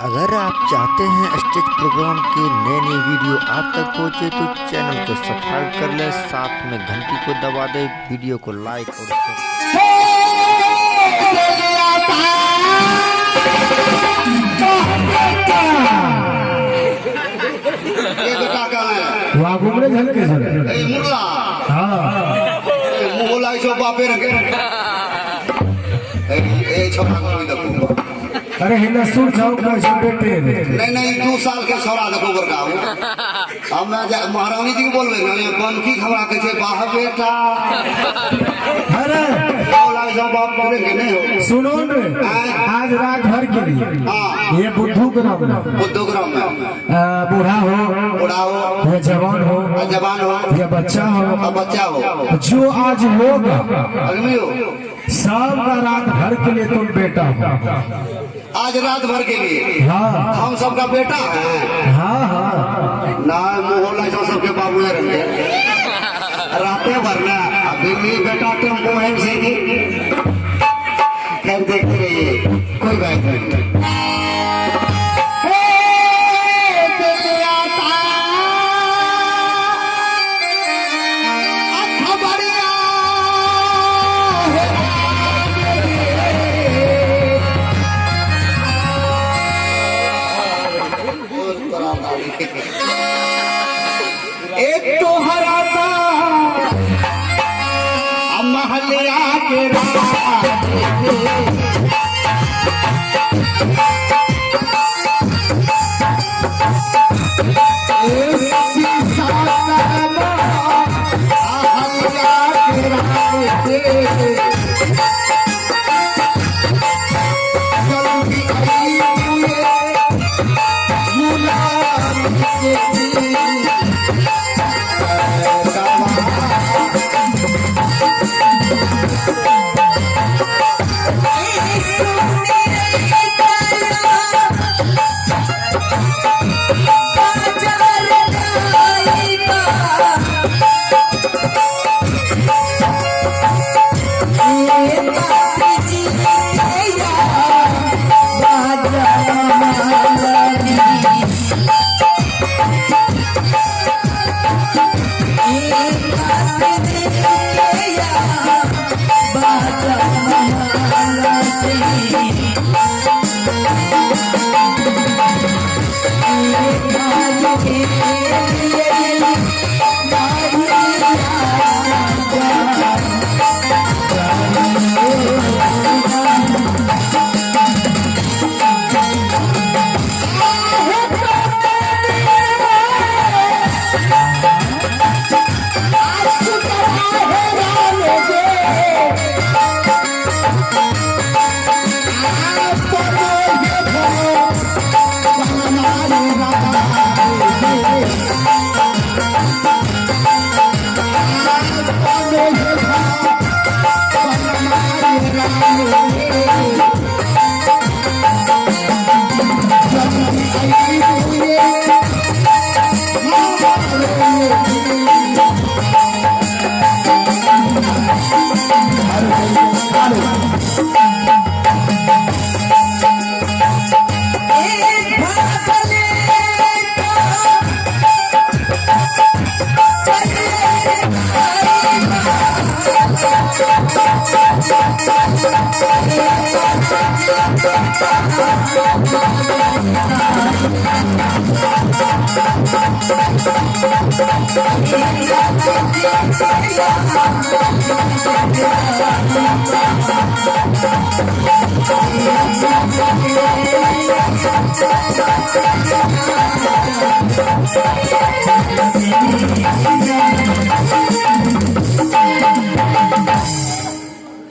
अगर आप चाहते हैं स्टेज प्रोग्राम की नई वीडियो आप तक पहुंचे तो चैनल को सब्सक्राइब कर ले, साथ में घंटी को दबा दे, वीडियो को लाइक और अरे हिंदुस्तान चौक में बेटे नहीं 2 साल के छोरा देखो बड़का अब मैं महारानी जी के बोलबे ना बनकी खबरा के छे बाह बेटा अरे बोला जो बाप बोले के नहीं हो सुनो रे आज रात भर के लिए ये बुद्धू ग्राम में बूढ़ा हो या जवान हो या बच्चा हो जो आज होगा सब रात भर के लिए तुम बेटा हो। आज रात भर के लिए हाँ हम सबका बेटा है। हाँ ना मोहल्ला जो सबके बाबू रहेंगे राते भर ना अभी भी बेटा टेम्पो है से देखते रहिए कोई बात नहीं। एक तो हराता महलिया के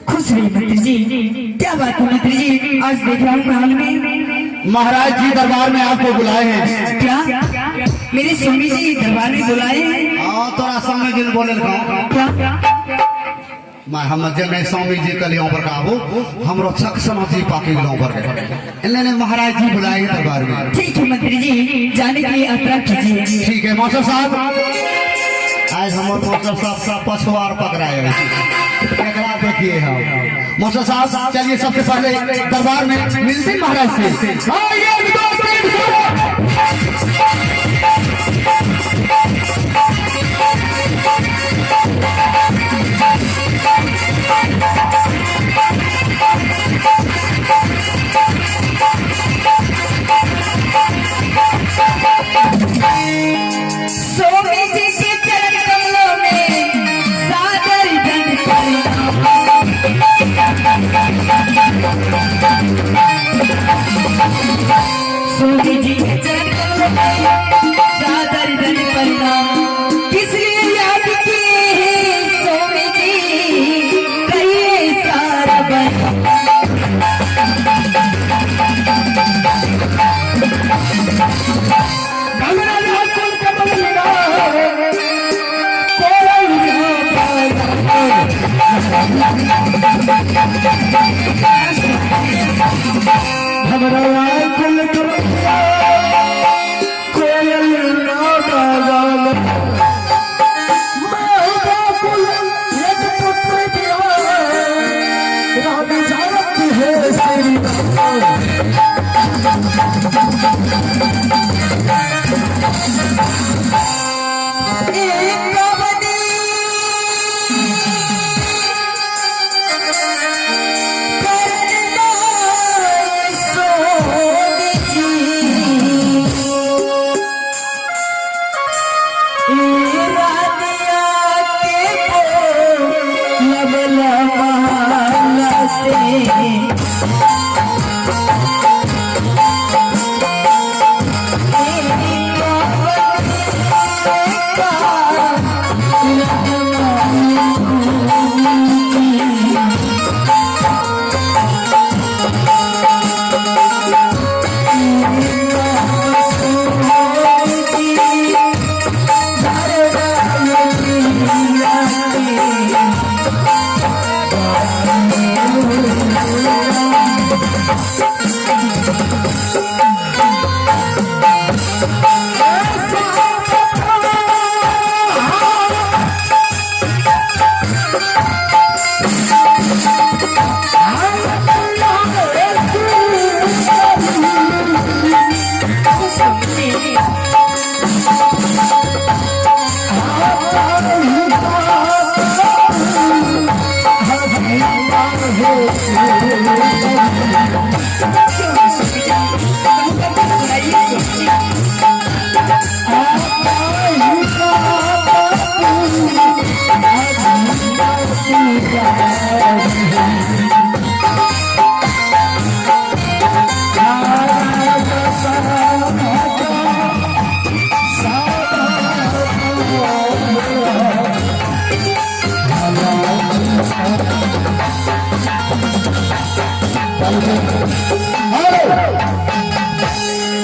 खुश रही मंत्री जी। क्या बात है मंत्री जी, आज देख रहा हूँ हाल में महाराज जी दरबार में आपको बुलाए हैं। क्या मेरे स्वामी जी दरबार में बुलाए हैं? हाँ तोरा स्वामी जी बोले क्या मैं हम जने स्वामी जी के लिए पर काबू हमरो सख समाधि पाके गांव पर इन्होंने महाराज जी बुलाए हैं दरबार में। ठीक है मंत्री जी, जाने के लिए यात्रा कीजिए। ठीक है मास्टर साहब, आज हमारे मास्टर साहब का पछवाड़ पकड़ाए देखिए हम मास्टर साहब, चलिए सबसे पहले दरबार में मिलते महाराज से। स्वामी जी के चरण में सादर धन प्रणाम। किसलिए याद किए हैं स्वामी जी, कहिए सारा बन। हमारा कुल कमलिया कोयल नागाल माता कुल एक पुत्र दिया रानी जानती है श्री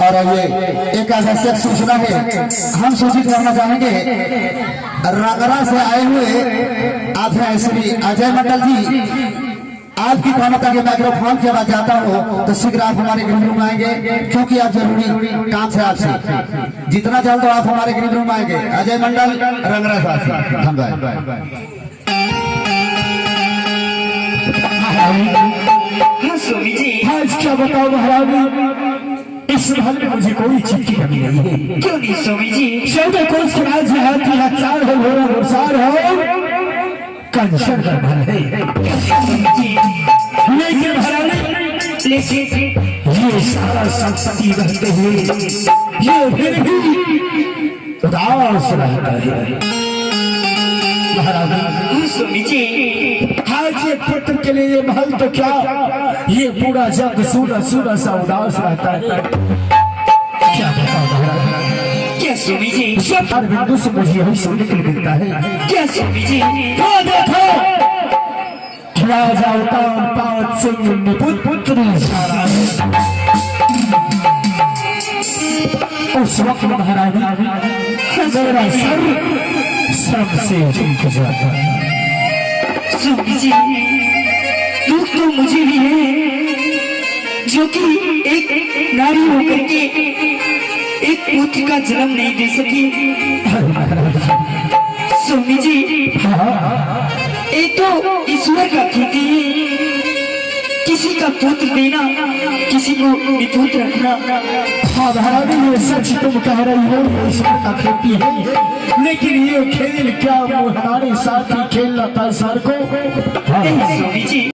और ये एक ऐसा सेक्स सूचना है हम सूचित करना चाहेंगे। रंगरा से आए हुए आध्याय श्री अजय मंडल जी, आपकी कामता के माइक्रोफोन के बाद जाता हूँ तो शीघ्र आप हमारे ग्रीन रूम आएंगे, क्योंकि आप जरूरी काम से आपसे जितना जल्द आप हमारे ग्रीन रूम आएंगे। अजय मंडल रंगरा से धन्यवाद। स्वामी जी आज क्या बताओ महारानी, इस महल में मुझे कोई चीज की कमी नहीं है। क्यों नहीं स्वामी जी? 14 कोस के राज है, 3,000 हो, घोड़ा घुड़सवार हो, कंचन का महल है। लेकिन महारानी, लेकिन ये सारा संपत्ति रहते हुए ये फिर भी उदास रहता है। महारानी स्वामी जी, आज ये पुत्र के लिए ये महल तो क्या, ये पूरा जग सूना सूना सा उदास रहता है। क्या बताओ महाराज, क्या स्वामी जी? हर बिंदु से मुझे यही सुनने के लिए मिलता है। क्या स्वामी जी? तो देखो, राजा उतान पान सिंह निपुत्र उस वक्त महारानी मेरा सर शर्म से झुक जाता है। स्वामी जी, दुख तो मुझे भी है, जो कि एक नारी होकर के एक पुत्र का जन्म नहीं दे सकी। स्वामी जी, ये तो ईश्वर का खेती है, किसी का पुत्र देना, किसी को विपुत्र रखना। हाँ महारानी, ये सच तुम कह रही हो, ये ईश्वर का खेती है, लेकिन ये खेल क्या हमारे साथ ही खेलना था सर को। स्वामी जी